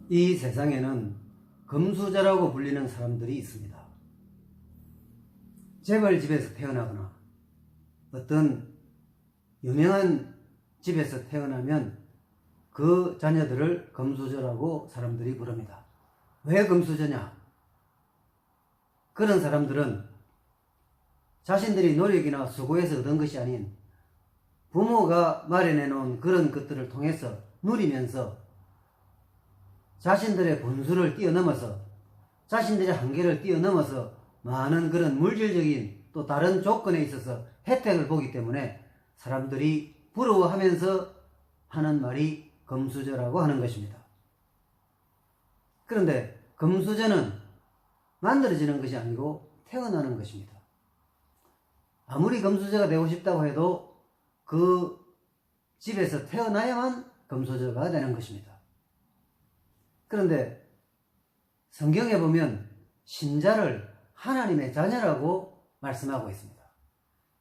이 세상에는 금수저라고 불리는 사람들이 있습니다. 재벌집에서 태어나거나 어떤 유명한 집에서 태어나면 그 자녀들을 금수저라고 사람들이 부릅니다. 왜 금수저냐? 그런 사람들은 자신들이 노력이나 수고해서 얻은 것이 아닌 부모가 마련해 놓은 그런 것들을 통해서 누리면서 자신들의 본수를 뛰어넘어서 자신들의 한계를 뛰어넘어서 많은 그런 물질적인 또 다른 조건에 있어서 혜택을 보기 때문에 사람들이 부러워하면서 하는 말이 금수저라고 하는 것입니다. 그런데 금수저는 만들어지는 것이 아니고 태어나는 것입니다. 아무리 금수저가 되고 싶다고 해도 그 집에서 태어나야만 금수저가 되는 것입니다. 그런데 성경에 보면 신자를 하나님의 자녀라고 말씀하고 있습니다.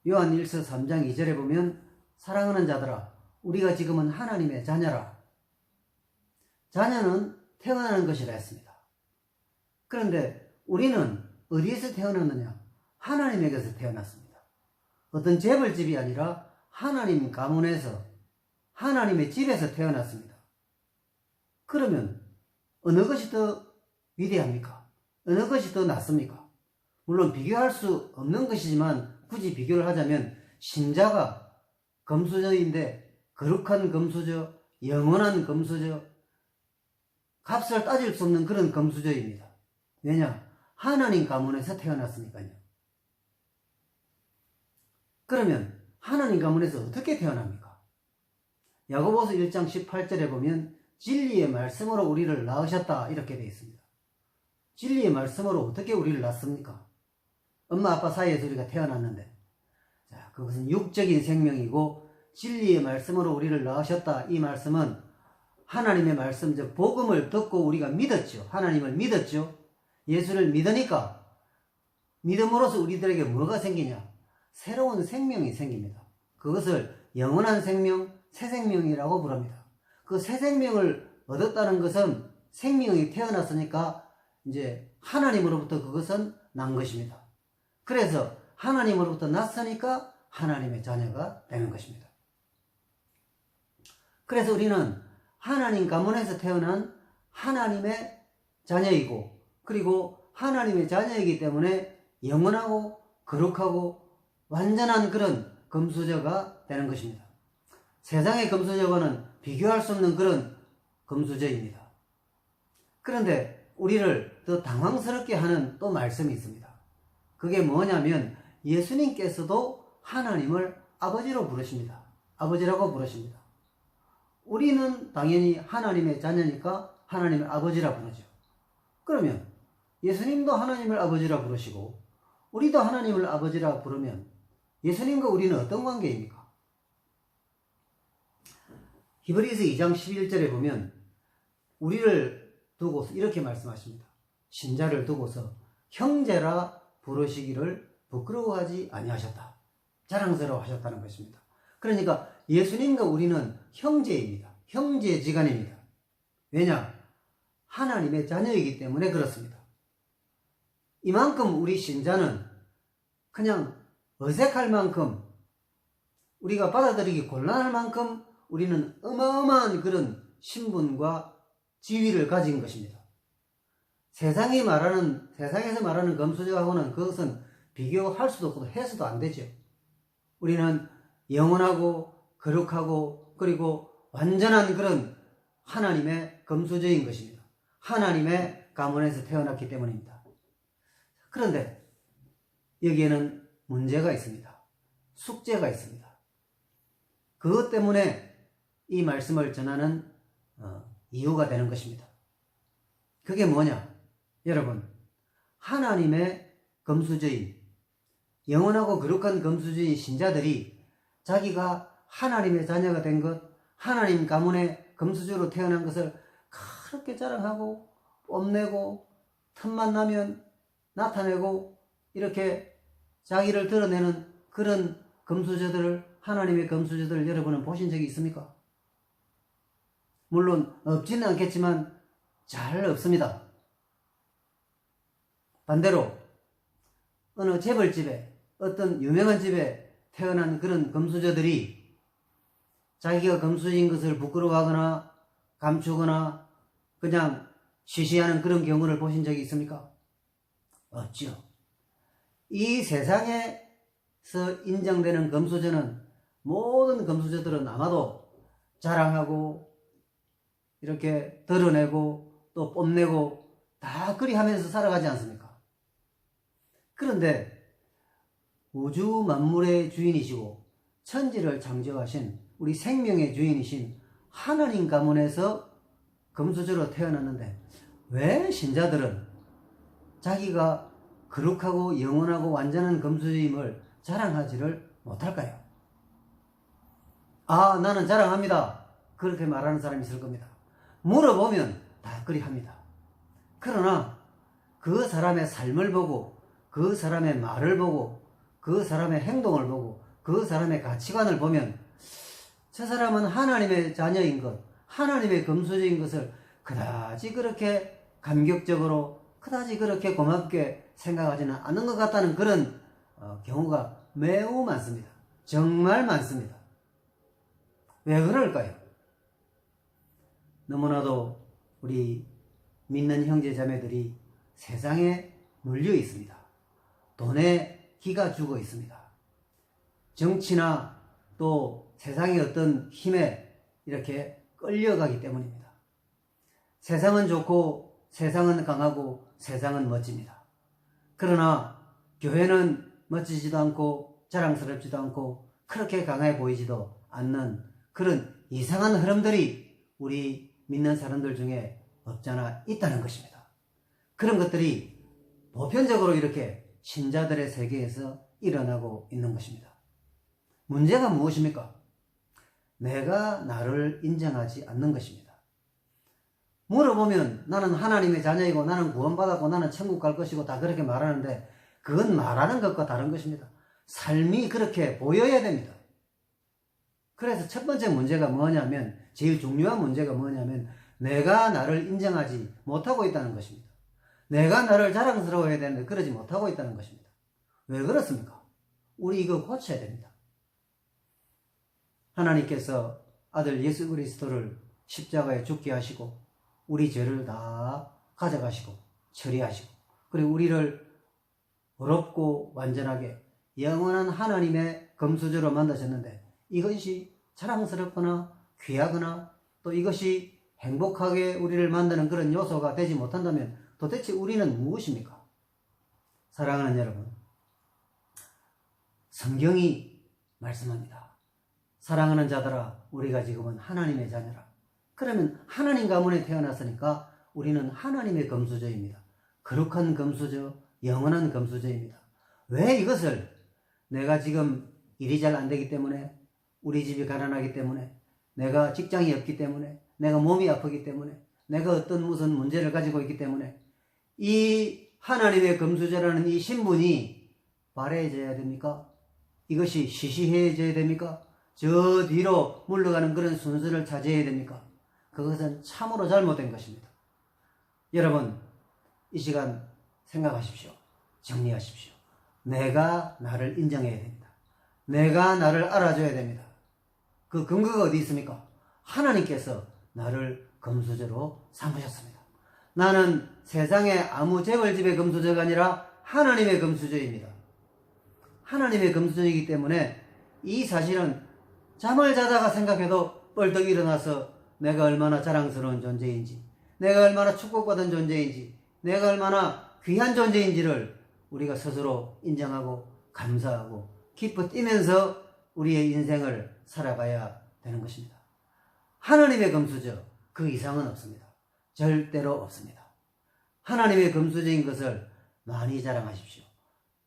요한 1서 3장 2절에 보면 사랑하는 자들아 우리가 지금은 하나님의 자녀라. 자녀는 태어나는 것이라 했습니다. 그런데 우리는 어디에서 태어났느냐? 하나님에게서 태어났습니다. 어떤 재벌집이 아니라 하나님 가문에서 하나님의 집에서 태어났습니다. 그러면 어느 것이 더 위대합니까? 어느 것이 더 낫습니까? 물론 비교할 수 없는 것이지만 굳이 비교를 하자면 신자가 금수저인데 거룩한 금수저, 영원한 금수저, 값을 따질 수 없는 그런 금수저입니다. 왜냐? 하나님 가문에서 태어났으니까요. 그러면 하나님 가문에서 어떻게 태어납니까? 야고보서 1장 18절에 보면 진리의 말씀으로 우리를 낳으셨다 이렇게 되어 있습니다. 진리의 말씀으로 어떻게 우리를 낳습니까? 엄마 아빠 사이에서 우리가 태어났는데 자, 그것은 육적인 생명이고 진리의 말씀으로 우리를 낳으셨다. 이 말씀은 하나님의 말씀, 즉 복음을 듣고 우리가 믿었죠. 하나님을 믿었죠. 예수를 믿으니까 믿음으로써 우리들에게 뭐가 생기냐? 새로운 생명이 생깁니다. 그것을 영원한 생명, 새 생명이라고 부릅니다. 그 새 생명을 얻었다는 것은 생명이 태어났으니까 이제 하나님으로부터 그것은 난 것입니다. 그래서 하나님으로부터 났으니까 하나님의 자녀가 되는 것입니다. 그래서 우리는 하나님 가문에서 태어난 하나님의 자녀이고 그리고 하나님의 자녀이기 때문에 영원하고 거룩하고 완전한 그런 금수저가 되는 것입니다. 세상의 금수저와는 비교할 수 없는 그런 금수저입니다. 그런데 우리를 더 당황스럽게 하는 또 말씀이 있습니다. 그게 뭐냐면 예수님께서도 하나님을 아버지로 부르십니다. 아버지라고 부르십니다. 우리는 당연히 하나님의 자녀니까 하나님을 아버지라 부르죠. 그러면 예수님도 하나님을 아버지라 부르시고 우리도 하나님을 아버지라 부르면 예수님과 우리는 어떤 관계입니까? 히브리서 2장 11절에 보면 우리를 두고서 이렇게 말씀하십니다. 신자를 두고서 형제라 부르시기를 부끄러워하지 아니하셨다. 자랑스러워 하셨다는 것입니다. 그러니까 예수님과 우리는 형제입니다. 형제지간입니다. 왜냐? 하나님의 자녀이기 때문에 그렇습니다. 이만큼 우리 신자는 그냥 어색할 만큼 우리가 받아들이기 곤란할 만큼 우리는 어마어마한 그런 신분과 지위를 가진 것입니다. 세상에서 말하는 금수저하고는 그것은 비교할 수도 없고 해서도 안 되죠. 우리는 영원하고 거룩하고 그리고 완전한 그런 하나님의 금수저인 것입니다. 하나님의 가문에서 태어났기 때문입니다. 그런데 여기에는 문제가 있습니다. 숙제가 있습니다. 그것 때문에 이 말씀을 전하는 이유가 되는 것입니다. 그게 뭐냐? 여러분, 하나님의 금수저인 영원하고 거룩한 금수저인 신자들이 자기가 하나님의 자녀가 된 것, 하나님 가문의 금수저로 태어난 것을 그렇게 자랑하고 뽐내고 틈만 나면 나타내고 이렇게 자기를 드러내는 그런 금수저들을 하나님의 금수저들을 여러분은 보신 적이 있습니까? 물론 없지는 않겠지만 잘 없습니다. 반대로 어느 재벌집에, 어떤 유명한 집에 태어난 그런 금수저들이 자기가 금수저인 것을 부끄러워하거나 감추거나 그냥 쉬쉬하는 그런 경우를 보신 적이 있습니까? 없죠. 이 세상에서 인정되는 금수저는, 모든 금수저들은 아마도 자랑하고 이렇게 드러내고 또 뽐내고 다 그리 하면서 살아가지 않습니까? 그런데 우주 만물의 주인이시고 천지를 창조하신 우리 생명의 주인이신 하나님 가문에서 금수저로 태어났는데 왜 신자들은 자기가 거룩하고 영원하고 완전한 금수저임을 자랑하지를 못할까요? 아, 나는 자랑합니다. 그렇게 말하는 사람이 있을 겁니다. 물어보면 다 그리 합니다. 그러나 그 사람의 삶을 보고, 그 사람의 말을 보고, 그 사람의 행동을 보고, 그 사람의 가치관을 보면 저 사람은 하나님의 자녀인 것, 하나님의 금수저인 것을 그다지 그렇게 감격적으로, 그다지 그렇게 고맙게 생각하지는 않는 것 같다는 그런 경우가 매우 많습니다. 정말 많습니다. 왜 그럴까요? 너무나도 우리 믿는 형제 자매들이 세상에 눌려 있습니다. 돈에 기가 죽어 있습니다. 정치나 또 세상의 어떤 힘에 이렇게 끌려가기 때문입니다. 세상은 좋고 세상은 강하고 세상은 멋집니다. 그러나 교회는 멋지지도 않고 자랑스럽지도 않고 그렇게 강해 보이지도 않는 그런 이상한 흐름들이 우리 믿는 사람들 중에 없잖아 있다는 것입니다. 그런 것들이 보편적으로 이렇게 신자들의 세계에서 일어나고 있는 것입니다. 문제가 무엇입니까? 내가 나를 인정하지 않는 것입니다. 물어보면 나는 하나님의 자녀이고 나는 구원받았고 나는 천국 갈 것이고 다 그렇게 말하는데 그건 말하는 것과 다른 것입니다. 삶이 그렇게 보여야 됩니다. 그래서 첫 번째 문제가 뭐냐면, 제일 중요한 문제가 뭐냐면 내가 나를 인정하지 못하고 있다는 것입니다. 내가 나를 자랑스러워해야 되는데 그러지 못하고 있다는 것입니다. 왜 그렇습니까? 우리 이거 고쳐야 됩니다. 하나님께서 아들 예수 그리스도를 십자가에 죽게 하시고 우리 죄를 다 가져가시고 처리하시고 그리고 우리를 어렵고 완전하게 영원한 하나님의 금수저로 만드셨는데 이것이 자랑스럽거나 귀하거나 또 이것이 행복하게 우리를 만드는 그런 요소가 되지 못한다면 도대체 우리는 무엇입니까? 사랑하는 여러분, 성경이 말씀합니다. 사랑하는 자들아, 우리가 지금은 하나님의 자녀라. 그러면 하나님 가문에 태어났으니까 우리는 하나님의 금수저입니다. 거룩한 금수저, 영원한 금수저입니다. 왜 이것을 내가 지금 일이 잘 안 되기 때문에, 우리 집이 가난하기 때문에, 내가 직장이 없기 때문에, 내가 몸이 아프기 때문에, 내가 어떤 무슨 문제를 가지고 있기 때문에 이 하나님의 금수저라는 이 신분이 바래져야 됩니까? 이것이 시시해져야 됩니까? 저 뒤로 물러가는 그런 순서를 차지해야 됩니까? 그것은 참으로 잘못된 것입니다. 여러분, 이 시간 생각하십시오. 정리하십시오. 내가 나를 인정해야 됩니다. 내가 나를 알아줘야 됩니다. 그 근거가 어디 있습니까? 하나님께서 나를 금수저로 삼으셨습니다. 나는 세상의 아무 재벌집의 금수저가 아니라 하나님의 금수저입니다. 하나님의 금수저이기 때문에 이 사실은 잠을 자다가 생각해도 벌떡 일어나서 내가 얼마나 자랑스러운 존재인지, 내가 얼마나 축복받은 존재인지, 내가 얼마나 귀한 존재인지를 우리가 스스로 인정하고 감사하고 기뻐 뛰면서 우리의 인생을 살아가야 되는 것입니다. 하나님의 금수저, 그 이상은 없습니다. 절대로 없습니다. 하나님의 금수저인 것을 많이 자랑하십시오.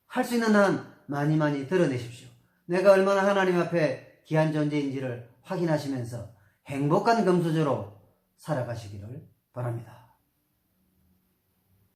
할 수 있는 한 많이 드러내십시오. 내가 얼마나 하나님 앞에 귀한 존재인지를 확인하시면서 행복한 금수저로 살아가시기를 바랍니다.